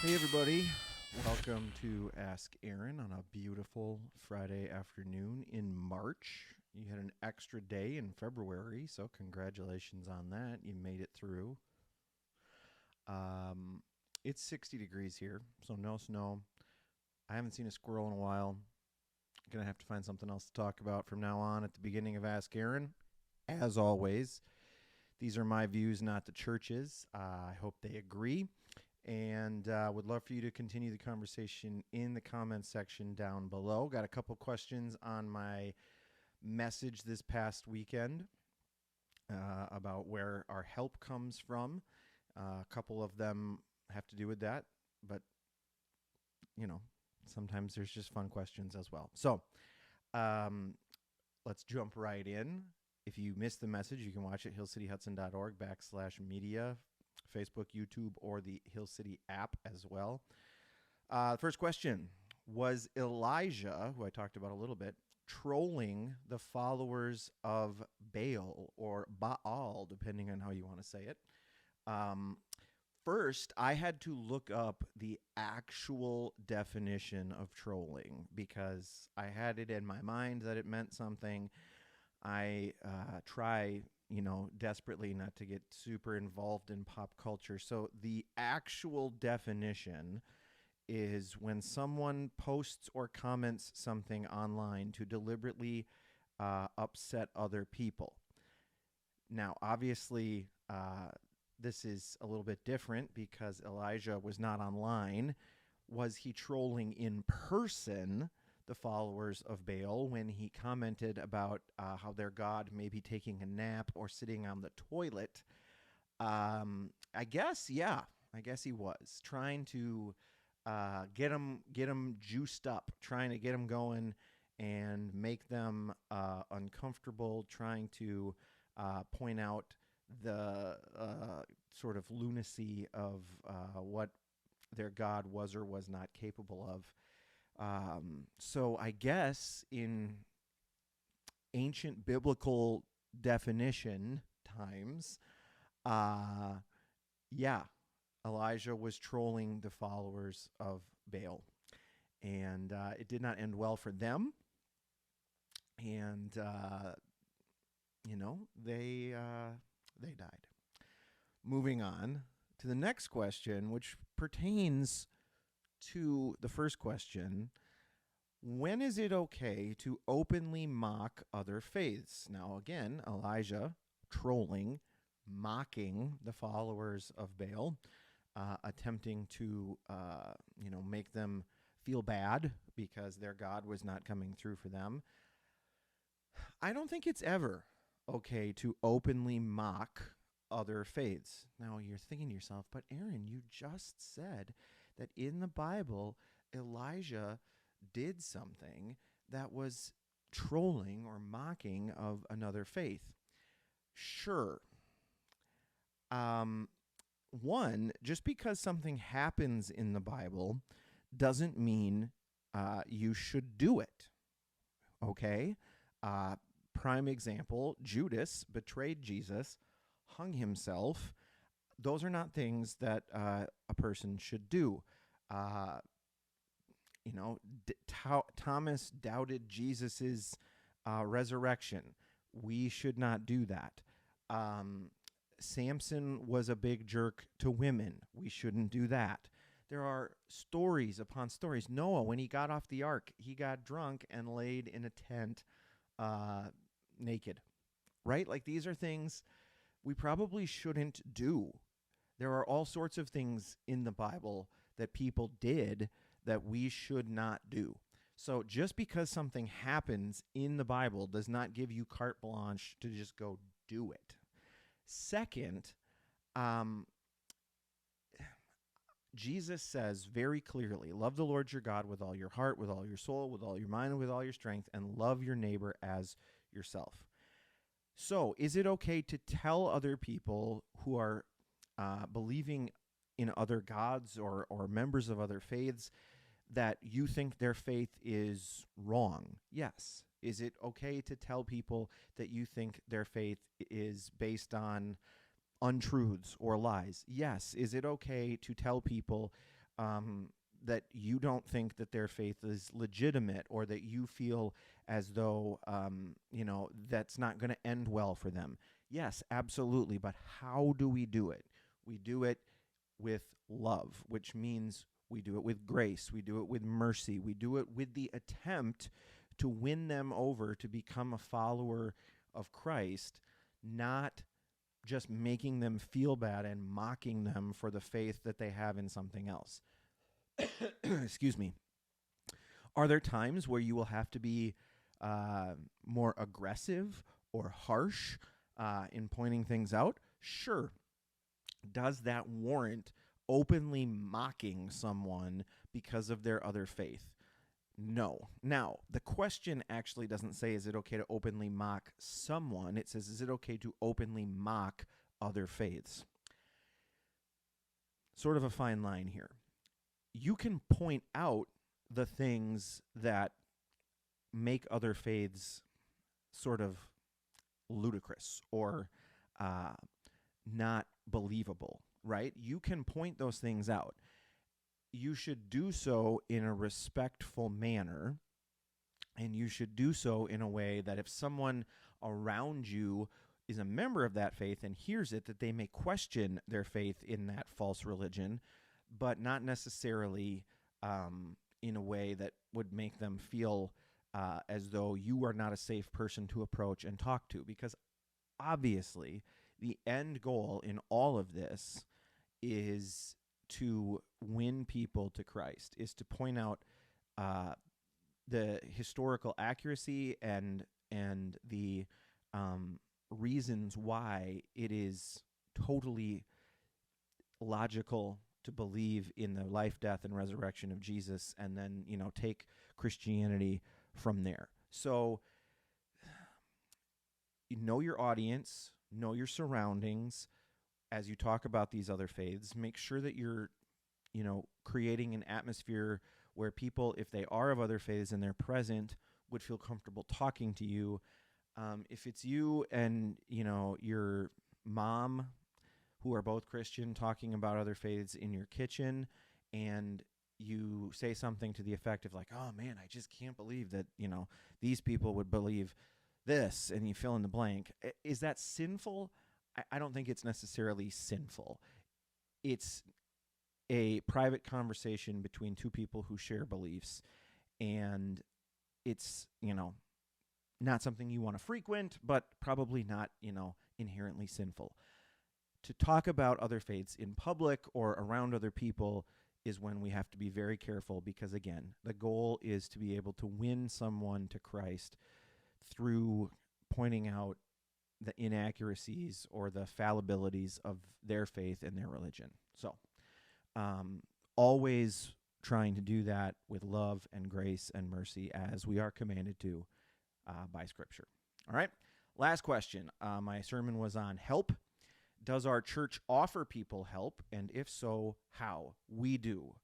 Hey, everybody. Welcome to Ask Aaron on a beautiful Friday afternoon in March. You had an extra day in February, so congratulations on that. You made it through. Um, it's 60 degrees here, so no snow. I haven't seen a squirrel in a while. Gonna have to find something else to talk about from now on at the beginning of Ask Aaron. As always, these are my views, not the church's. I hope they agree. And would love for you to continue the conversation in the comments section down below. Got a couple questions on my message this past weekend about where our help comes from. A couple of them have to do with that, but you know, sometimes there's just fun questions as well. So um, let's jump right in. If you missed the message, you can watch it hillcityhudson.org/media, Facebook, YouTube, or the Hill City app as well. First question, was Elijah, who I talked about a little bit, trolling the followers of Baal or Baal, depending on how you want to say it? First, I had to look up the actual definition of trolling because I had it in my mind that it meant something. I try, desperately not to get super involved in pop culture. So the actual definition is when someone posts or comments something online to deliberately upset other people. Now, obviously, this is a little bit different because Elijah was not online. Was he trolling in person the followers of Baal when he commented about how their god may be taking a nap or sitting on the toilet? I guess, yeah. I guess he was trying to get them juiced up, trying to get them going and make them uncomfortable, trying to point out the sort of lunacy of what their God was or was not capable of. So I guess in ancient biblical definition times, yeah, Elijah was trolling the followers of Baal. And it did not end well for them. And, they died. Moving on to the next question, which pertains to the first question. When is it okay to openly mock other faiths? Now, again, Elijah trolling, mocking the followers of Baal, attempting to, make them feel bad because their God was not coming through for them. I don't think it's ever okay to openly mock other faiths. Now, you're thinking to yourself, but Aaron, you just said that in the Bible, Elijah did something that was trolling or mocking of another faith. Sure. One, just because something happens in the Bible doesn't mean you should do it. Okay? Prime example, Judas betrayed Jesus, hung himself. Those are not things that a person should do. Thomas doubted Jesus's resurrection. We should not do that. Samson was a big jerk to women. We shouldn't do that. There are stories upon stories. Noah, when he got off the ark, he got drunk and laid in a tent naked, right? Like, these are things we probably shouldn't do. There are all sorts of things in the Bible that people did that we should not do. So just because something happens in the Bible does not give you carte blanche to just go do it. Second, Jesus says very clearly, love the Lord your God with all your heart, with all your soul, with all your mind, and with all your strength, and love your neighbor as yourself. So is it okay to tell other people who are believing in other gods or members of other faiths that you think their faith is wrong? Yes. Is it okay to tell people that you think their faith is based on untruths or lies? Yes. Is it okay to tell people that you don't think that their faith is legitimate, or that you feel as though, that's not going to end well for them. Yes, absolutely. But how do we do it? We do it with love, which means we do it with grace. We do it with mercy. We do it with the attempt to win them over to become a follower of Christ, not just making them feel bad and mocking them for the faith that they have in something else. Excuse me. Are there times where you will have to be more aggressive or harsh in pointing things out? Sure. Does that warrant openly mocking someone because of their other faith? No. Now, the question actually doesn't say, is it okay to openly mock someone? It says, is it okay to openly mock other faiths? Sort of a fine line here. You can point out the things that make other faiths sort of ludicrous or not believable, right? You can point those things out. You should do so in a respectful manner, and you should do so in a way that if someone around you is a member of that faith and hears it, that they may question their faith in that false religion, but not necessarily in a way that would make them feel as though you are not a safe person to approach and talk to. Because obviously, the end goal in all of this is to win people to Christ, is to point out the historical accuracy and the reasons why it is totally logical to believe in the life, death, and resurrection of Jesus, and then, take Christianity from there. So, you know your audience, know your surroundings as you talk about these other faiths. Make sure that you're, creating an atmosphere where people, if they are of other faiths and they're present, would feel comfortable talking to you. If it's you and, your mom, who are both Christian, talking about other faiths in your kitchen, and you say something to the effect of like, oh man, I just can't believe that, these people would believe this, and you fill in the blank. Is that sinful? I don't think it's necessarily sinful. It's a private conversation between two people who share beliefs, and it's, not something you want to frequent, but probably not, inherently sinful. To talk about other faiths in public or around other people is when we have to be very careful, because, again, the goal is to be able to win someone to Christ through pointing out the inaccuracies or the fallibilities of their faith and their religion. So, always trying to do that with love and grace and mercy, as we are commanded to by Scripture. All right, last question. My sermon was on help. Does our church offer people help? And if so, how? We do.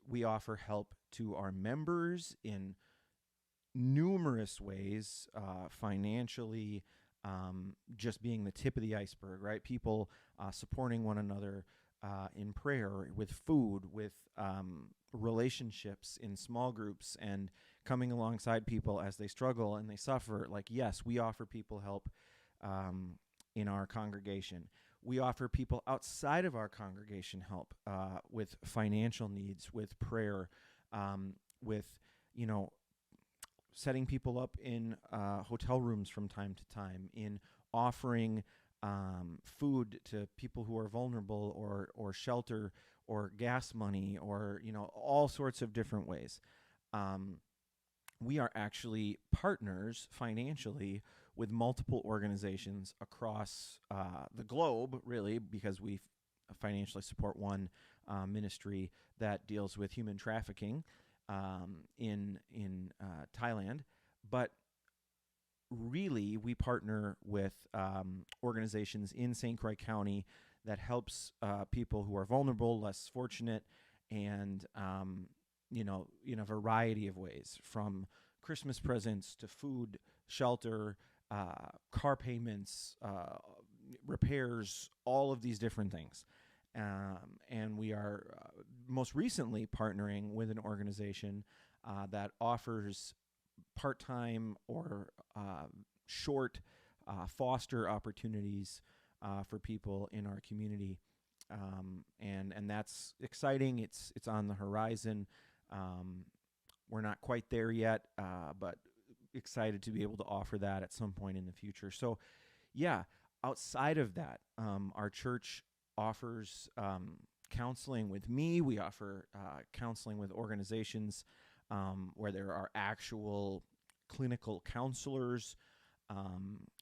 We offer help to our members in numerous ways, financially, just being the tip of the iceberg, right? People supporting one another in prayer, with food, with relationships in small groups, and coming alongside people as they struggle and they suffer. Like, yes, we offer people help in our congregation. We offer people outside of our congregation help with financial needs, with prayer, with, setting people up in hotel rooms from time to time, in offering food to people who are vulnerable, or shelter, or gas money, or, all sorts of different ways. We are actually partners financially with multiple organizations across the globe, really, because we financially support one ministry that deals with human trafficking in Thailand. But really, we partner with organizations in St. Croix County that helps people who are vulnerable, less fortunate, and in a variety of ways, from Christmas presents to food, shelter, car payments, repairs, all of these different things. And we are most recently partnering with an organization that offers part-time or short foster opportunities for people in our community, and that's exciting. It's on the horizon. Um, we're not quite there yet, but excited to be able to offer that at some point in the future. So, yeah, outside of that, our church offers counseling with me. We offer counseling with organizations where there are actual clinical counselors.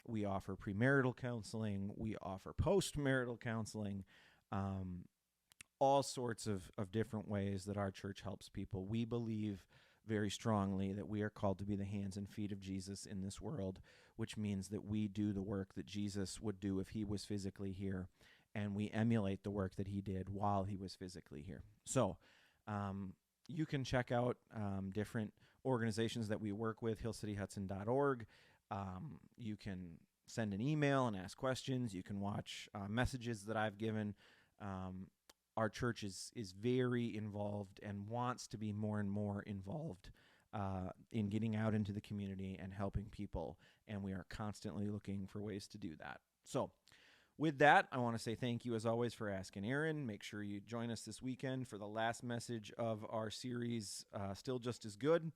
We offer premarital counseling. We offer postmarital counseling. Um, all sorts of different ways that our church helps people. We believe very strongly that we are called to be the hands and feet of Jesus in this world, which means that we do the work that Jesus would do if he was physically here, and we emulate the work that he did while he was physically here. So you can check out different organizations that we work with, hillcityhudson.org. You can send an email and ask questions. You can watch messages that I've given. Our church is very involved and wants to be more and more involved in getting out into the community and helping people, and we are constantly looking for ways to do that. So with that, I want to say thank you, as always, for asking Aaron. Make sure you join us this weekend for the last message of our series, Still Just As Good,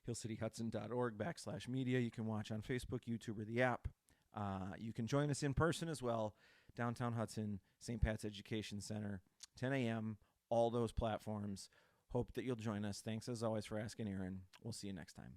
hillcityhudson.org/media. You can watch on Facebook, YouTube, or the app. You can join us in person as well, downtown Hudson, St. Pat's Education Center, 10 a.m., all those platforms. Hope that you'll join us. Thanks, as always, for asking Aaron. We'll see you next time.